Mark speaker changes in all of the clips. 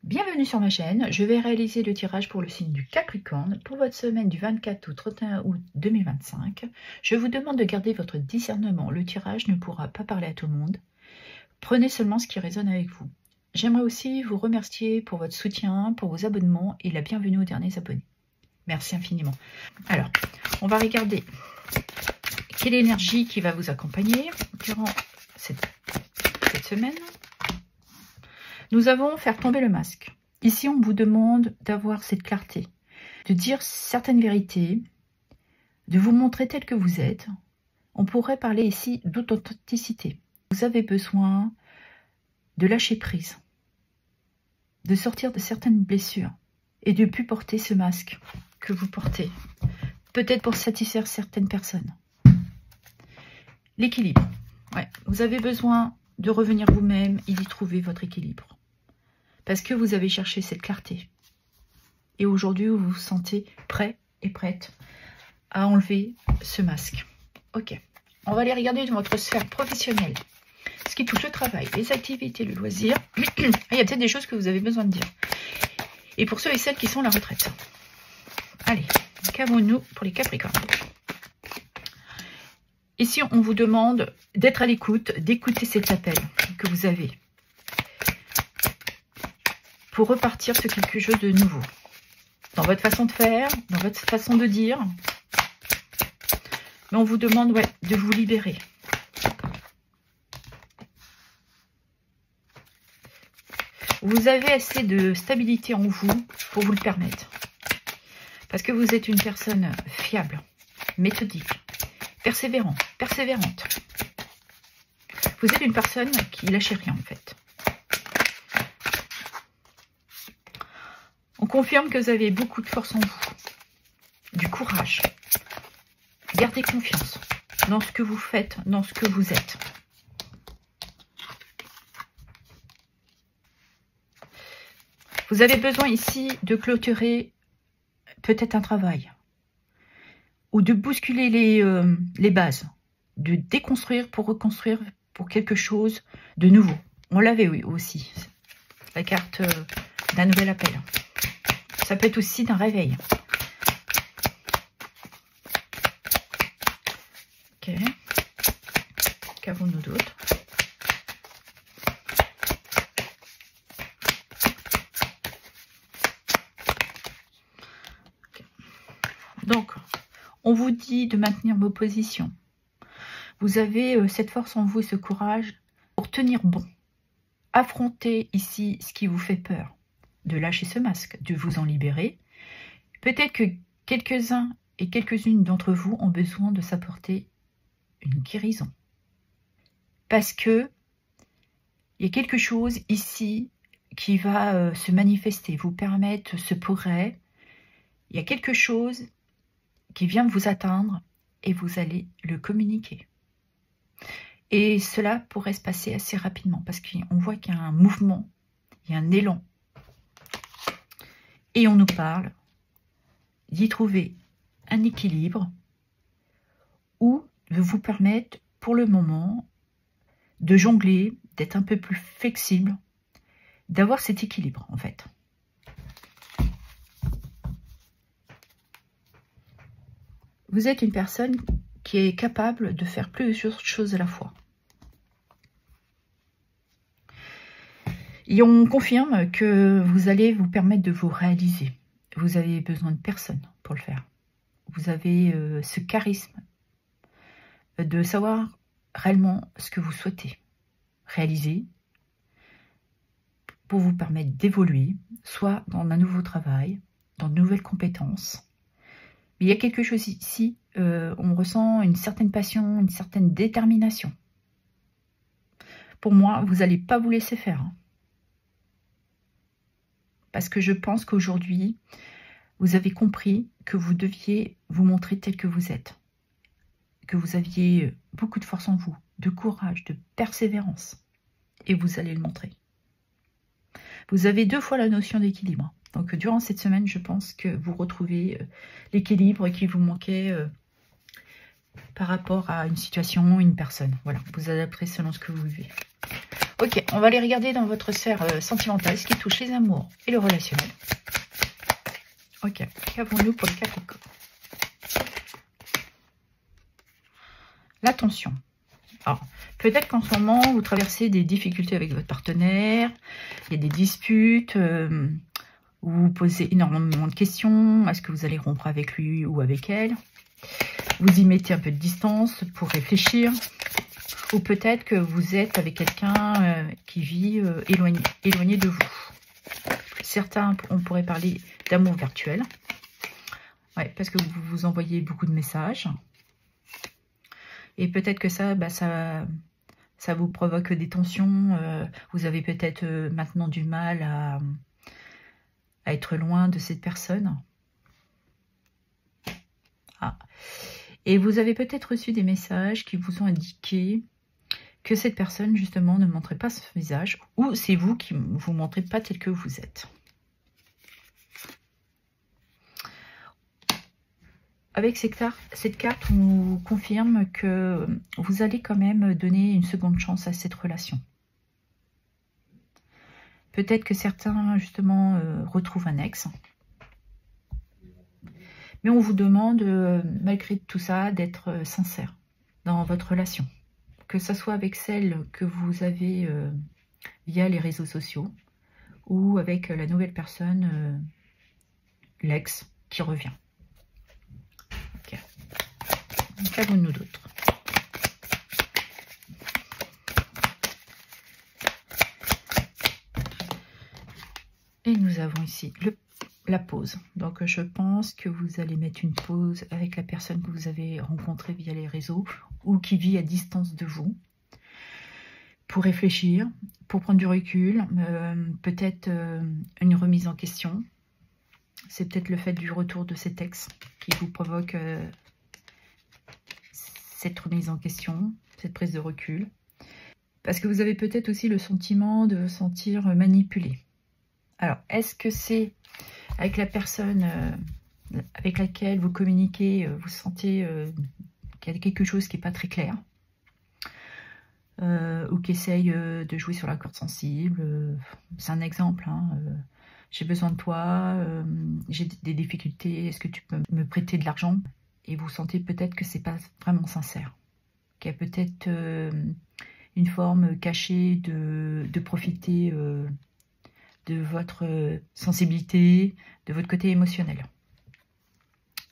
Speaker 1: Bienvenue sur ma chaîne, je vais réaliser le tirage pour le signe du Capricorne pour votre semaine du 24 au 31 août 2025. Je vous demande de garder votre discernement, le tirage ne pourra pas parler à tout le monde. Prenez seulement ce qui résonne avec vous. J'aimerais aussi vous remercier pour votre soutien, pour vos abonnements et la bienvenue aux derniers abonnés. Merci infiniment. Alors, on va regarder quelle énergie qui va vous accompagner durant cette semaine. Nous avons faire tomber le masque. Ici, on vous demande d'avoir cette clarté, de dire certaines vérités, de vous montrer tel que vous êtes. On pourrait parler ici d'authenticité. Vous avez besoin de lâcher prise, de sortir de certaines blessures et de ne plus porter ce masque que vous portez. Peut-être pour satisfaire certaines personnes. L'équilibre. Ouais, vous avez besoin de revenir vous-même et d'y trouver votre équilibre. Parce que vous avez cherché cette clarté. Et aujourd'hui, vous vous sentez prêt et prête à enlever ce masque. Ok. On va aller regarder dans votre sphère professionnelle. Ce qui touche le travail, les activités, le loisir. Il y a peut-être des choses que vous avez besoin de dire. Et pour ceux et celles qui sont à la retraite. Allez, qu'avons-nous pour les Capricornes? Ici, on vous demande d'être à l'écoute, d'écouter cet appel que vous avez. Pour repartir sur quelque chose de nouveau. Dans votre façon de faire, dans votre façon de dire. Mais on vous demande de vous libérer. Vous avez assez de stabilité en vous pour vous le permettre. Parce que vous êtes une personne fiable, méthodique, persévérante. Vous êtes une personne qui lâche rien en fait. On confirme que vous avez beaucoup de force en vous, du courage. Gardez confiance dans ce que vous faites, dans ce que vous êtes. Vous avez besoin ici de clôturer peut-être un travail ou de bousculer les bases, de déconstruire pour reconstruire pour quelque chose de nouveau. On l'avait aussi, la carte d'un nouvel appel. Ça peut être aussi d'un réveil. Ok. Qu'avons-nous d'autre? Okay. Donc, on vous dit de maintenir vos positions. Vous avez cette force en vous et ce courage pour tenir bon. Affrontez ici ce qui vous fait peur. De lâcher ce masque, de vous en libérer. Peut-être que quelques-uns et quelques-unes d'entre vous ont besoin de s'apporter une guérison. Parce que il y a quelque chose ici qui va se manifester, vous permettre ce progrès. Il y a quelque chose qui vient vous atteindre et vous allez le communiquer. Et cela pourrait se passer assez rapidement parce qu'on voit qu'il y a un mouvement, il y a un élan. Et on nous parle d'y trouver un équilibre ou de vous permettre pour le moment de jongler, d'être un peu plus flexible, d'avoir cet équilibre en fait. Vous êtes une personne qui est capable de faire plusieurs choses à la fois. Et on confirme que vous allez vous permettre de vous réaliser. Vous avez besoin de personne pour le faire. Vous avez ce charisme de savoir réellement ce que vous souhaitez réaliser pour vous permettre d'évoluer, soit dans un nouveau travail, dans de nouvelles compétences. Mais il y a quelque chose ici, on ressent une certaine passion, une certaine détermination. Pour moi, vous n'allez pas vous laisser faire. Parce que je pense qu'aujourd'hui, vous avez compris que vous deviez vous montrer tel que vous êtes. Que vous aviez beaucoup de force en vous, de courage, de persévérance. Et vous allez le montrer. Vous avez 2 fois la notion d'équilibre. Donc durant cette semaine, je pense que vous retrouvez l'équilibre qui vous manquait par rapport à une situation, une personne. Voilà, vous adapterez selon ce que vous vivez. Ok, on va aller regarder dans votre sphère sentimentale ce qui touche les amours et le relationnel. Ok, qu'avons-nous pour les Capricornes? L'attention. Alors, peut-être qu'en ce moment, vous traversez des difficultés avec votre partenaire, il y a des disputes, vous vous posez énormément de questions. Est-ce que vous allez rompre avec lui ou avec elle? Vous y mettez un peu de distance pour réfléchir. Ou peut-être que vous êtes avec quelqu'un qui vit éloigné de vous. Certains, on pourrait parler d'amour virtuel. Ouais, parce que vous vous envoyez beaucoup de messages. Et peut-être que ça vous provoque des tensions. Vous avez peut-être maintenant du mal à être loin de cette personne. Ah. Et vous avez peut-être reçu des messages qui vous ont indiqué que cette personne, justement, ne montrait pas son visage. Ou c'est vous qui ne vous montrez pas tel que vous êtes. Avec cette carte, on nous confirme que vous allez quand même donner une seconde chance à cette relation. Peut-être que certains, justement, retrouvent un ex. Mais on vous demande, malgré tout ça, d'être sincère dans votre relation. Que ce soit avec celle que vous avez via les réseaux sociaux ou avec la nouvelle personne, l'ex, qui revient. Ok. Qu'avons-nous d'autre? Et nous avons ici la pause. Donc je pense que vous allez mettre une pause avec la personne que vous avez rencontrée via les réseaux ou qui vit à distance de vous pour réfléchir, pour prendre du recul, peut-être une remise en question. C'est peut-être le fait du retour de cet ex qui vous provoque cette remise en question, cette prise de recul. Parce que vous avez peut-être aussi le sentiment de vous sentir manipulé. Alors, est-ce que c'est avec la personne avec laquelle vous communiquez, vous sentez qu'il y a quelque chose qui n'est pas très clair ou qui essaye de jouer sur la corde sensible. C'est un exemple. Hein, j'ai besoin de toi, j'ai des difficultés, est-ce que tu peux me prêter de l'argent? Et vous sentez peut-être que c'est pas vraiment sincère. Qu'il y a peut-être une forme cachée de profiter de votre sensibilité, de votre côté émotionnel.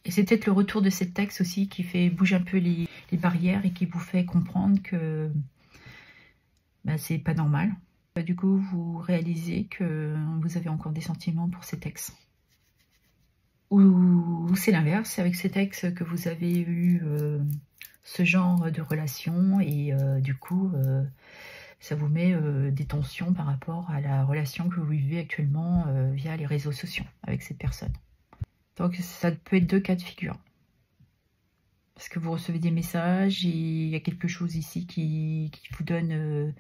Speaker 1: Et c'est peut-être le retour de cet ex aussi qui fait bouger un peu les barrières et qui vous fait comprendre que c'est pas normal. Du coup, vous réalisez que vous avez encore des sentiments pour cet ex. Ou c'est l'inverse, c'est avec cet ex que vous avez eu ce genre de relation et du coup, ça vous met des tensions par rapport à la relation que vous vivez actuellement via les réseaux sociaux avec cette personne. Donc ça peut être deux cas de figure. Parce que vous recevez des messages et il y a quelque chose ici qui vous donne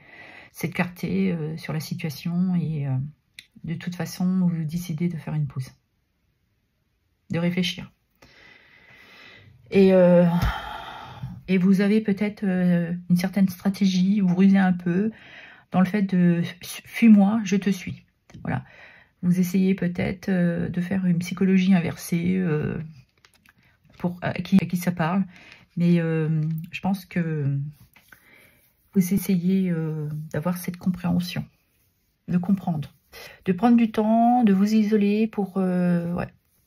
Speaker 1: cette clarté sur la situation et de toute façon vous décidez de faire une pause. De réfléchir. Et vous avez peut-être une certaine stratégie, vous rusez un peu dans le fait de « fuis-moi, je te suis ». Voilà. Vous essayez peut-être de faire une psychologie inversée à qui ça parle. Mais je pense que vous essayez d'avoir cette compréhension, de comprendre, de prendre du temps, de vous isoler pour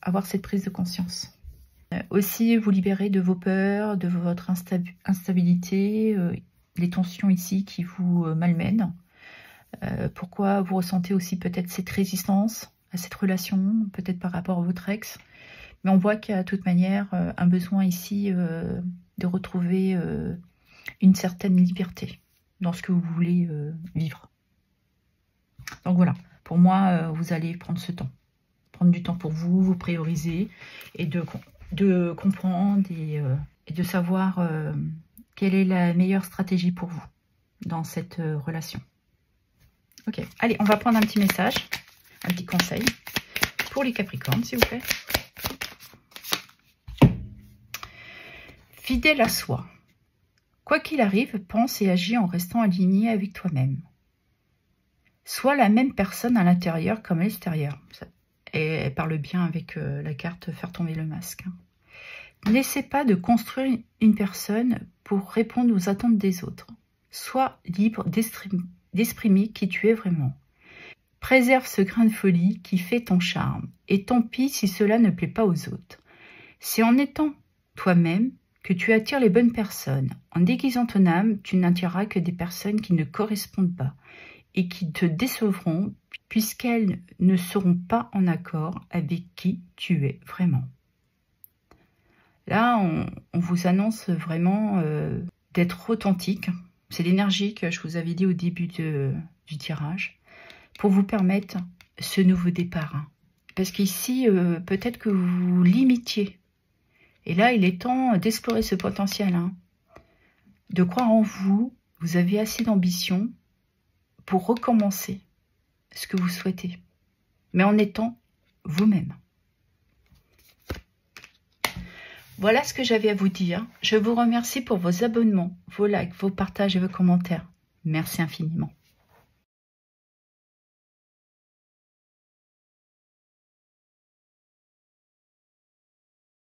Speaker 1: avoir cette prise de conscience. Aussi vous libérer de vos peurs, de votre instabilité, les tensions ici qui vous malmènent. Pourquoi vous ressentez aussi peut-être cette résistance à cette relation, peut-être par rapport à votre ex. Mais on voit qu'il y a de toute manière un besoin ici de retrouver une certaine liberté dans ce que vous voulez vivre. Donc voilà, pour moi, vous allez prendre ce temps. Prendre du temps pour vous, vous prioriser et de comprendre et de savoir quelle est la meilleure stratégie pour vous dans cette relation. Ok, allez, on va prendre un petit message, un petit conseil pour les Capricornes, s'il vous plaît. Fidèle à soi. Quoi qu'il arrive, pense et agis en restant aligné avec toi-même. Sois la même personne à l'intérieur comme à l'extérieur. Et elle parle bien avec la carte faire tomber le masque. N'essaie pas de construire une personne pour répondre aux attentes des autres. Sois libre d'exprimer qui tu es vraiment. Préserve ce grain de folie qui fait ton charme. Et tant pis si cela ne plaît pas aux autres. C'est en étant toi-même que tu attires les bonnes personnes. En déguisant ton âme, tu n'attireras que des personnes qui ne correspondent pas et qui te décevront puisqu'elles ne seront pas en accord avec qui tu es vraiment. Là, on vous annonce vraiment d'être authentique. C'est l'énergie que je vous avais dit au début du tirage pour vous permettre ce nouveau départ. Parce qu'ici, peut-être que vous vous limitiez. Et là, il est temps d'explorer ce potentiel. De croire en vous. Vous avez assez d'ambition pour recommencer ce que vous souhaitez, mais en étant vous-même. Voilà ce que j'avais à vous dire. Je vous remercie pour vos abonnements, vos likes, vos partages et vos commentaires. Merci infiniment.